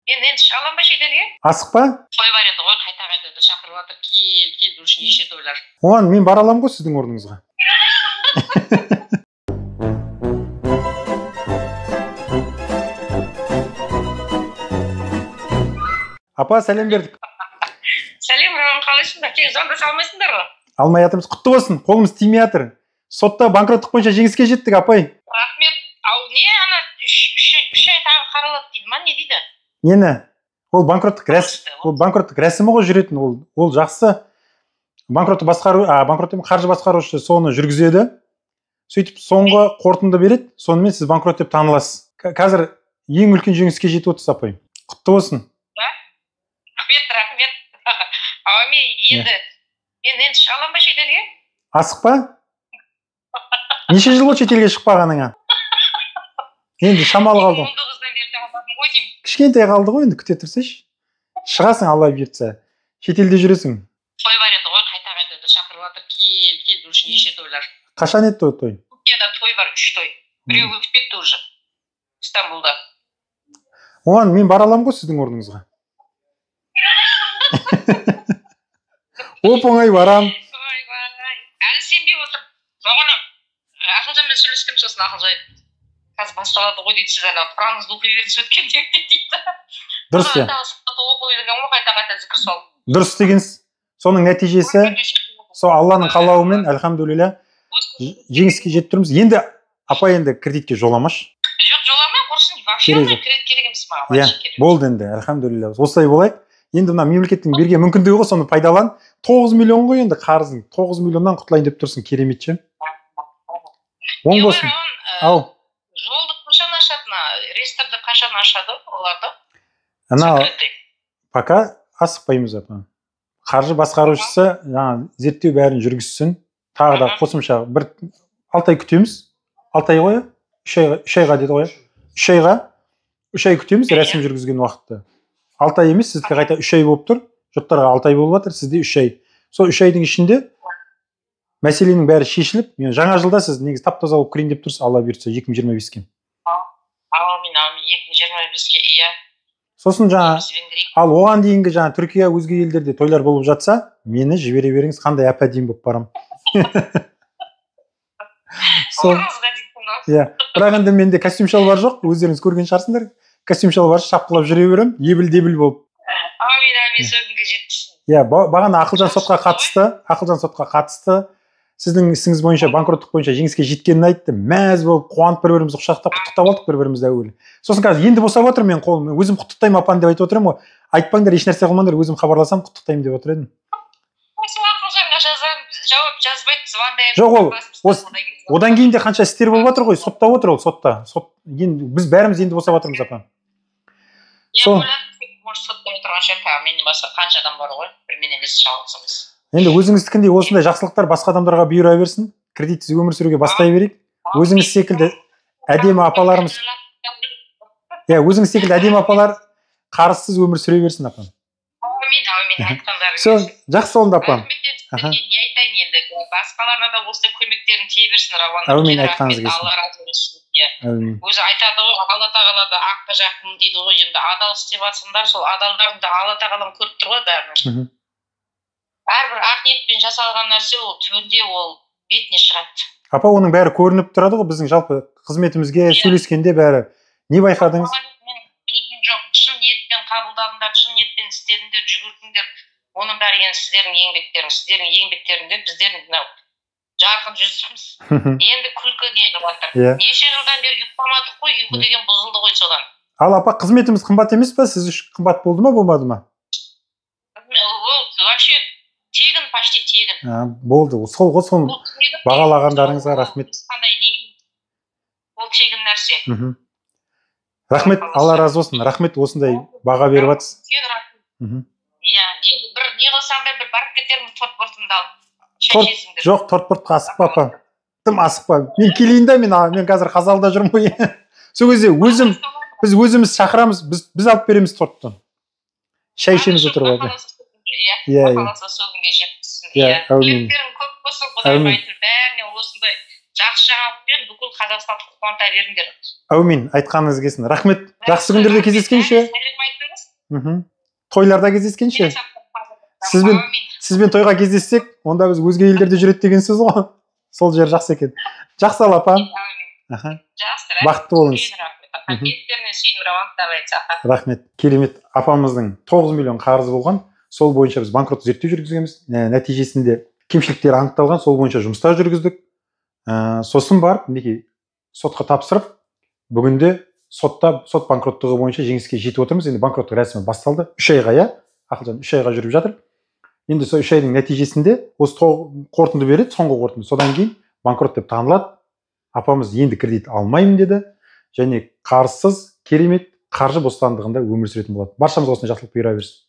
Мен енді шыға аламын ба шетелге? Асық па? Той бар еді ғой, қайта шақырып жатыр. Кел үшін неше тойлар. Оған мен бара аламын ғой сіздің орныңызға. Апа, сәлем бердік. Сәлем, Роман, қалайсыңдар? Тек звондаса алмайсыңдар ғой? Алмай жатырмыз. Құтты болсын. Қолымыз тимей жатыр. Сотта банкроттық бойынша жеңіске жеттік, апай. Рахмет. Ау, не ана үш ай тағы қаралады дейді ма, не дейді? Нені? Ол банкроттық рәсімі ғой жүретін. Ол жақсы. Қаржы басқарушы соны жүргізеді. Сөйтіп соңғы қорытынды береді. Сонымен сіз банкрот деп таныласыз. Қазір ең үлкен жеңіске жетіп отырсыз, апай. Құтты болсын. Рахмет. Мен енді шыға аламын ба шетелге? Асық па? Неше жыл болды шетелге шықпағаныңа? Енді шамалы қалды. 19-дан бері табадым ғой деймін. Кішкентай қалды ғой, енді күте тұрсайшы. Шығасың, Алла бұйыртса. Шетелде жүресің. Той бар еді ғой, қайта шақырып жатыр. Кел үшін неше тойлар. Қашан еді той? Түркияда той бар, 3 той. Біреу өтіп кетті уже. Стамбулда. Оған мен бара аламын ғой сіздің орныңызға. Оп-оңай барам. Әлі сенбей отыр. Соғыным. Ақылжанмен сөйлескем, сосын Ақылжан қазір басталады ғой дейді, сіз әлі Құраныңызды оқи беріңіз өткенде дейді. Дұрыс я. Қайта зікір сол. Дұрыс дегенсіз. Соның нәтижесі сол Алланың қалауымен, әлхамдулилля, жеңіске жетіп тұрмыз. Енді апа енді кредитке жоламаш. Жоқ, жоламай, құрсын. Вообще кредит керек емес маған. Иә, болды енді, әлхамдулилля. Осылай болайық. Енді мына мемлекеттің берген мүмкіндігі ғой, соны пайдалан. 9 миллион ғой енді қарызың. 9 миллионнан құтылайын деп тұрсың, керемет ше. Оң болсын. Ау. Жолды қашан ашады, ресторды қашан ашады оларды? Пока асықпаймыз, апа. Қаржы басқарушысы зерттеу бәрін жүргізсін. Тағы да қосымша 6 ай күтеміз. 6 ай ғой? 3 айға деді ғой? 3 ай күтеміз рәсім жүргізген уақытты. 6 ай емес, сіздікі қайта 3 ай болып тұр. Жұрттарға 6 ай болып жатыр, сізде 3 ай. Сол 3 айдың ішінде мәселенің бәрі шешіліп, жаңа жылда сіз негізі тап-таза болып кірейін деп тұрсыз, Алла бұйыртса 2025-ке. Амин, 2025-ке, иә. Сосын ал оған дейінгі Түркия, өзге елдерде тойлар болып жатса, мені жібере беріңіз, қандай әп-әдемі болып барам. Бірақ енді менде костюм шалбар жоқ, өздеріңіз көрген шығарсыңдар. Костюм шалбар шапқылап жүре берем, ебіл-дебіл болып. Амин, сол күнге жеткізсін. Иә, бағана Ақылжан сотқа қатысты. Сіздің ісіңіз бойынша, банкроттық бойынша жеңіске жеткенін айтты. Мәз болып, қуанып бір-бірімізді құшақтап, құттықтап алдық бір-бірімізді әуелі. Сосын қазір енді босап отыр мен қолым, өзім құттықтаймын апан деп айтып отырмын ғой. Айтпаңдар, еш нәрсе қылмаңдар, өзім хабарласам құттықтаймын деп отыр едім. Ақылжанға жауап жазбайды, звондаймын. Жоқ, одан кейін де қанша істер болып жатыр ғой, сотта отыр ол, сотта. Біз бәріміз енді босап жатырмыз, апан. Қанша адам бар ғой, бір мен емес, жалғызымыз. Енді өзіңіздікіндей осындай жақсылықтар басқа адамдарға бұйыра берсін, кредитсіз өмір сүруге бастай берейік. Өзіңіз секілді әдемі апаларымыз, өзіңіз секілді әдемі апалар қарызсыз өмір сүре берсін, апам. Амин, айтқандарыңыз. Все, жақсы болды, апам. Не айтайын енді, басқаларына да осылай көмектерін тие берсін, Рауан. Әумин, айтқаныңыз келсін. Алла разы болсын. Өзі айтады ғой, Алла тағала да аққа жақын дейді ғой, енді адал істеп жатсыңдар, сол адалдарыңды Алла тағалам көріп тұр ғой бәрін. Әрбір ақ ниетпен жасалған нәрсе ол түбінде ол бетіне шығады. Апа, оның бәрі көрініп тұрады ғой, біздің жалпы қызметімізге сөйлескенде бәрі. Не байқадыңыз? Мен білген жоқ, шын ниетпен қабылдадыңдар, шын ниетпен істедіңдер, жүгірдіңдер. Оның бәрі енді сіздердің еңбектерінде біздердің мынау жарқын жүзіміз. Енді күлкі нетіп жатыр. Неше жылдан бері ұйықтамадық қой, ұйқы деген бұзылды ғой содан. Ал апа, қызметіміз қымбат емес па? Сіз үшін қымбат болды ма, болмады ма? Вообще тегін, почти тегін. Болды, сол ғой, соны бағалағандарыңызға рахмет. Ол тегін нәрсе. Рахмет, Алла разы болсын. Рахмет, осындай баға беріп жатсыз. Иә, бір не қылсам да бір барып кетермін торт-портымды алып. Жоқ, торт-портқа асықпа, апа. Тым асықпа. Мен келейін да, мен қазір Қазалыда жүрмін ғой. Сол кезде біз өзіміз шақырамыз, біз алып береміз торттан. Шай ішеміз отырып алды. Иә, әумин. Көп болсын, Құдай айтыр, бәріне осындай жақсы жаңалықпен бүкіл Қазақстанды қуанта беріңдер. Әумин, айтқаныңыз келсін. Рахмет, жақсы күндерде кездескенше. Тойларда кездескенше. Сізбен Сізбен тойға кездессек, онда біз өзге елдерде жүреді деген сөз ғой. Сол жер жақсы екен. Жақсы ал апа. жақсы, Бақытты болыңыз. беттеріне сүйдім роман айтса. Рахмет. Керемет. Апамыздың 9 миллион қарызы болған. Сол бойынша біз банкроттық зерттеу жүргізгенбіз. Нәтижесінде кемшіліктер анықталған, сол бойынша жұмыстар жүргіздік. Сосын барып, мінекей сотқа тапсырып, бүгінде сот банкроттығы бойынша жеңіске жетіп отырмыз. Енді банкроттық рәсімі басталды. 3 айға, иә? Ақылжан 3 айға жүріп жатыр. Енді сол 3 айдың нәтижесінде осы қорытынды береді, соңғы қорытынды. Содан кейін банкрот деп танылады. Апамыз енді кредит алмаймын деді. Және қарызсыз, керемет қаржы бостандығында өмір сүретін болады. Баршамызға осындай жақсылық бұйыра берсін.